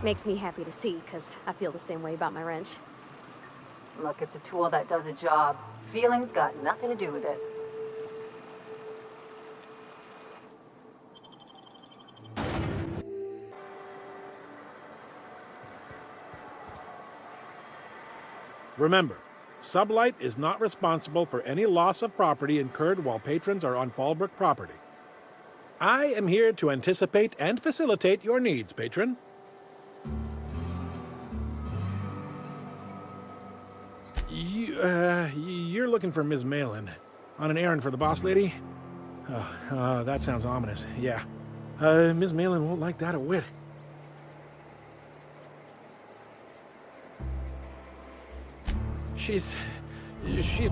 Makes me happy to see, because I feel the same way about my wrench. Look, it's a tool that does a job. Feelings got nothing to do with it. Remember, Sublight is not responsible for any loss of property incurred while patrons are on Fallbrook property. I am here to anticipate and facilitate your needs, patron. You're looking for Ms. Malin. On an errand for the boss lady? That sounds ominous, yeah. Ms. Malin won't like that a whit. She's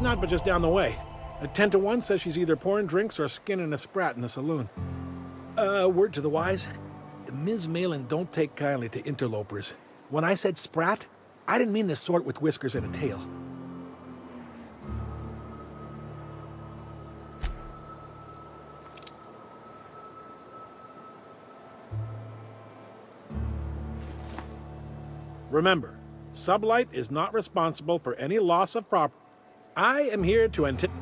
not but just down the way. A 10 to 1 says she's either pouring drinks or skinning a sprat in the saloon. Word to the wise, Ms. Malin don't take kindly to interlopers. When I said sprat, I didn't mean the sort with whiskers and a tail. Remember, Sublight is not responsible for any loss of property. I am here to anticipate.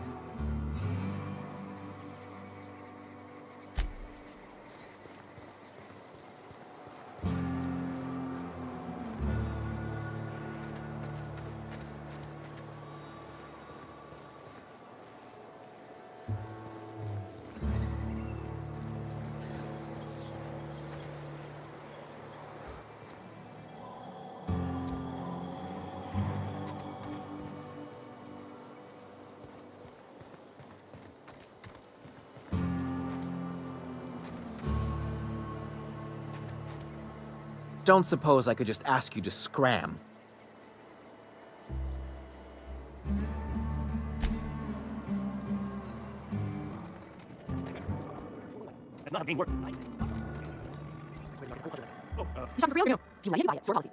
Don't suppose I could just ask you to scram. That's not a game worth. You shop for real or no? If you like it, buy it. Store policy.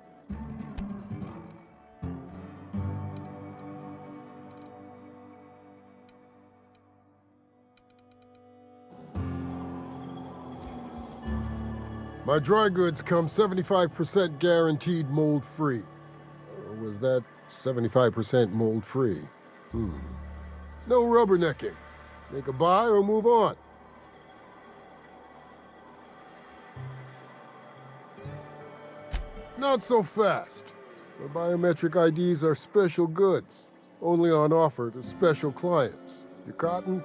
My dry goods come 75% guaranteed mold-free. Or was that 75% mold-free? No rubbernecking. Make a buy or move on. Not so fast. The biometric IDs are special goods, only on offer to special clients. You cotton?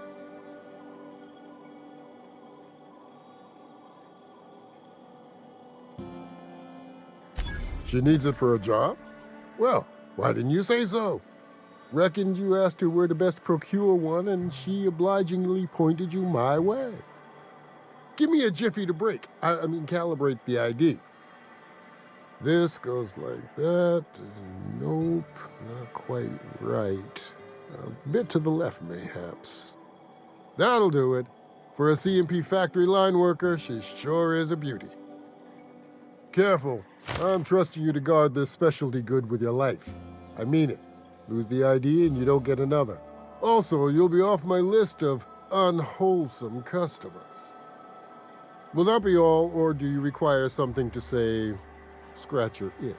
She needs it for a job? Well, why didn't you say so? Reckoned you asked her where to best procure one, and she obligingly pointed you my way. Give me a jiffy to break. I mean, calibrate the ID. This goes like that. Nope, not quite right. A bit to the left, mayhaps. That'll do it. For a CMP factory line worker, she sure is a beauty. Careful. I'm trusting you to guard this specialty good with your life. I mean it. Lose the ID and you don't get another. Also, you'll be off my list of unwholesome customers. Will that be all, or do you require something to say, scratch your itch?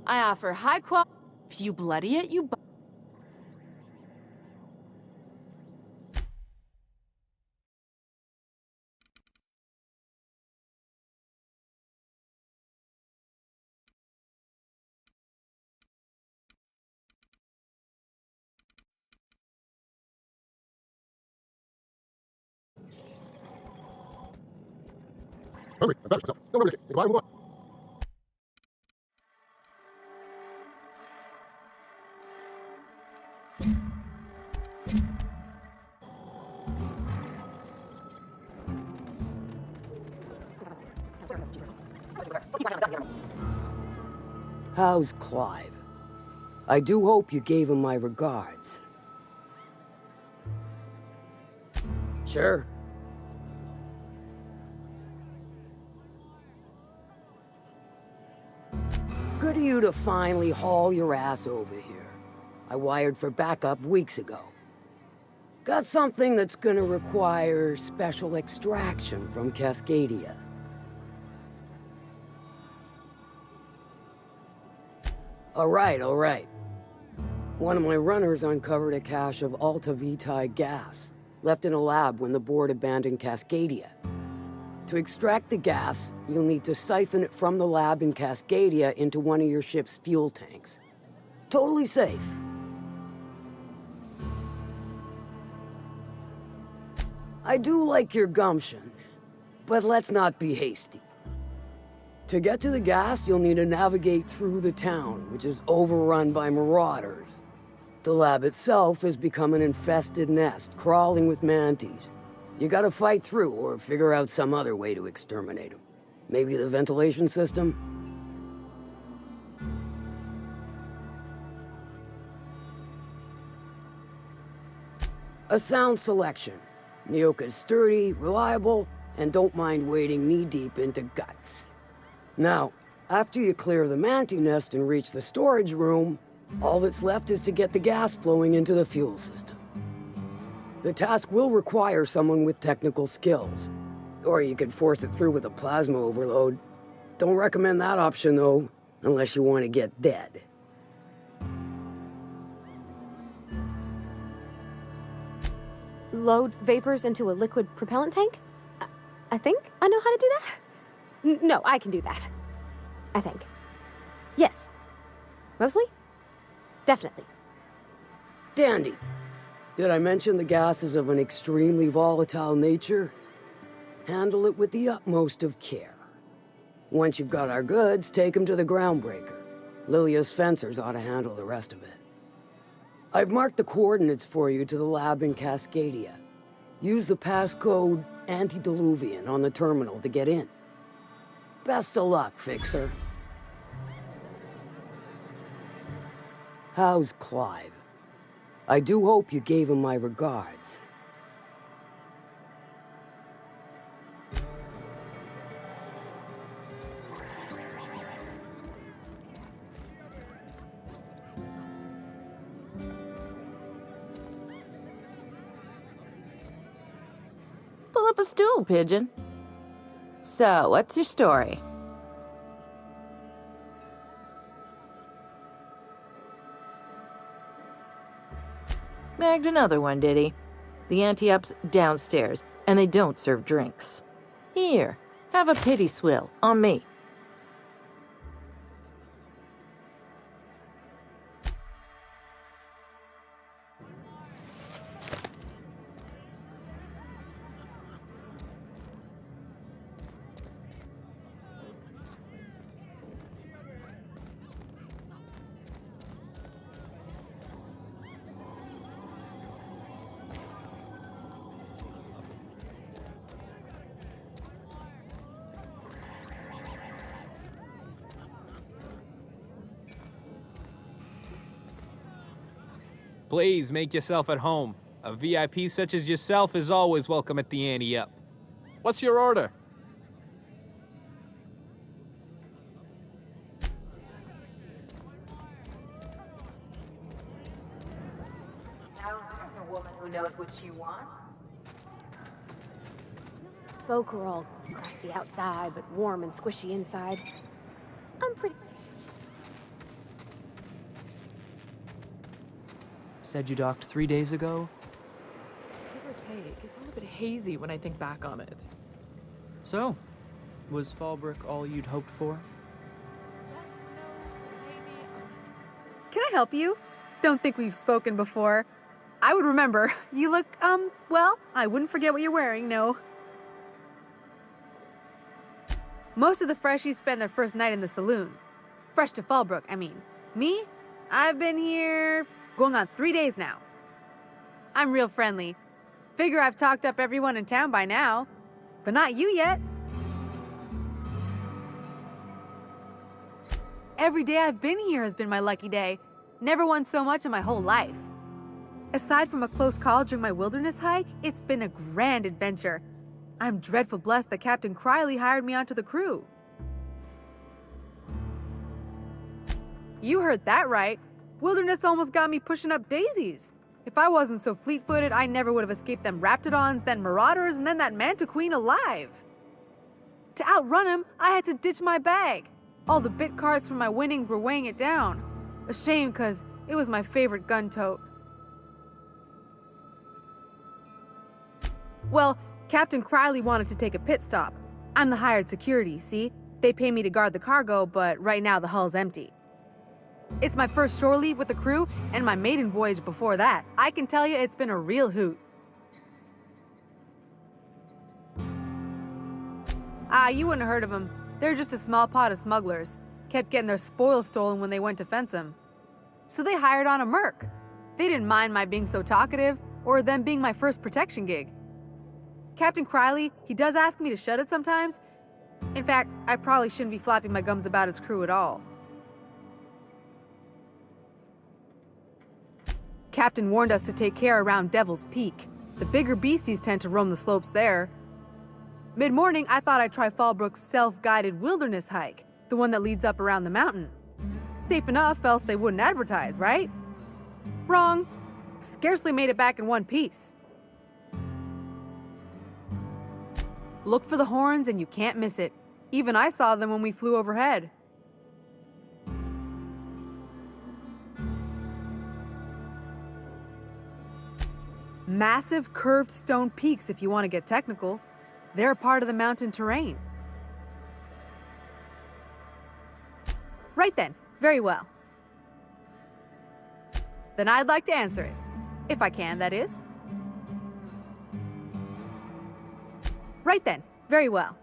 I offer high quality. If you bloody it, you buy. Hurry, about yourself. Don't worry, if I move on. How's Clive? I do hope you gave him my regards. Sure. Good of you to finally haul your ass over here. I wired for backup weeks ago. Got something that's gonna require special extraction from Cascadia. All right. One of my runners uncovered a cache of Alta Vitae gas, left in a lab when the board abandoned Cascadia. To extract the gas, you'll need to siphon it from the lab in Cascadia into one of your ship's fuel tanks. Totally safe. I do like your gumption, but let's not be hasty. To get to the gas, you'll need to navigate through the town, which is overrun by marauders. The lab itself has become an infested nest, crawling with mantis. You gotta fight through or figure out some other way to exterminate them. Maybe the ventilation system? A sound selection. Nyoka's sturdy, reliable, and don't mind wading knee-deep into guts. Now, after you clear the mantis nest and reach the storage room, all that's left is to get the gas flowing into the fuel system. The task will require someone with technical skills. Or you could force it through with a plasma overload. Don't recommend that option, though, unless you want to get dead. Load vapors into a liquid propellant tank? I think I know how to do that. No, I can do that. I think. Yes. Mostly? Definitely. Dandy. Did I mention the gas is of an extremely volatile nature? Handle it with the utmost of care. Once you've got our goods, take them to the groundbreaker. Lilia's fencers ought to handle the rest of it. I've marked the coordinates for you to the lab in Cascadia. Use the passcode Antediluvian on the terminal to get in. Best of luck, Fixer. How's Clive? I do hope you gave him my regards. Pull up a stool, Pigeon. So, what's your story? Bagged another one, did he? The anti-up's downstairs, and they don't serve drinks. Here, have a pity swill, on me. Please make yourself at home. A VIP such as yourself is always welcome at the Ante Up. What's your order? Now there's a woman who knows what she wants. Folk are all crusty outside, but warm and squishy inside. I'm pretty... Said you docked 3 days ago? Give or take, it's all a bit hazy when I think back on it. So, was Fallbrook all you'd hoped for? Can I help you? Don't think we've spoken before. I would remember. You look, well, I wouldn't forget what you're wearing, no. Most of the freshies spend their first night in the saloon. Fresh to Fallbrook, I mean. Me? I've been here going on 3 days now. I'm real friendly. Figure I've talked up everyone in town by now. But not you yet. Every day I've been here has been my lucky day. Never won so much in my whole life. Aside from a close call during my wilderness hike, it's been a grand adventure. I'm dreadful blessed that Captain Criley hired me onto the crew. You heard that right. Wilderness almost got me pushing up daisies. If I wasn't so fleet-footed, I never would have escaped them Raptidons, then Marauders, and then that Manta Queen alive. To outrun him, I had to ditch my bag. All the bit cards from my winnings were weighing it down. A shame, cause it was my favorite gun tote. Well, Captain Criley wanted to take a pit stop. I'm the hired security, see? They pay me to guard the cargo, but right now the hull's empty. It's my first shore leave with the crew, and my maiden voyage before that. I can tell you it's been a real hoot. You wouldn't have heard of them. They're just a small pot of smugglers. Kept getting their spoils stolen when they went to fence them. So they hired on a merc. They didn't mind my being so talkative, or them being my first protection gig. Captain Criley, he does ask me to shut it sometimes. In fact, I probably shouldn't be flapping my gums about his crew at all. Captain warned us to take care around Devil's Peak. The bigger beasties tend to roam the slopes there. Mid-morning, I thought I'd try Fallbrook's self-guided wilderness hike, the one that leads up around the mountain. Safe enough, else they wouldn't advertise, right? Wrong. Scarcely made it back in one piece. Look for the horns and you can't miss it. Even I saw them when we flew overhead. Massive curved stone peaks if you want to get technical. They're part of the mountain terrain. Right then, very well. Then I'd like to answer it. If I can, that is. Right then, very well.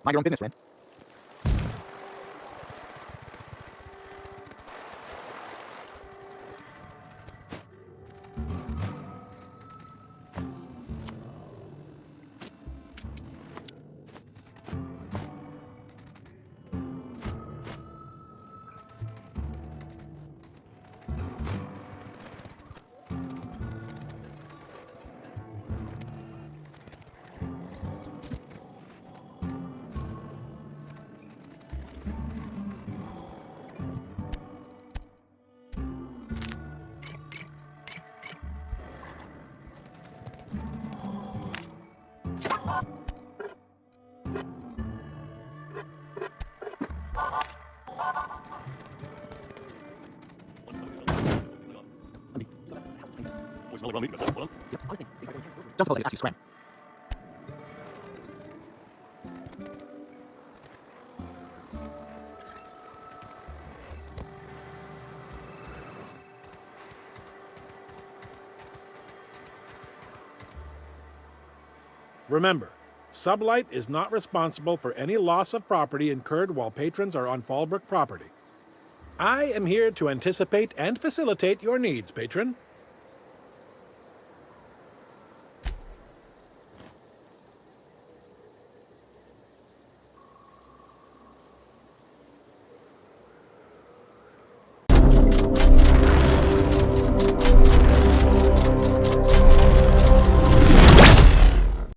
Mind your own business, friend. Don't suppose I could ask you to scram. Remember, Sublight is not responsible for any loss of property incurred while patrons are on Fallbrook property. I am here to anticipate and facilitate your needs, patron.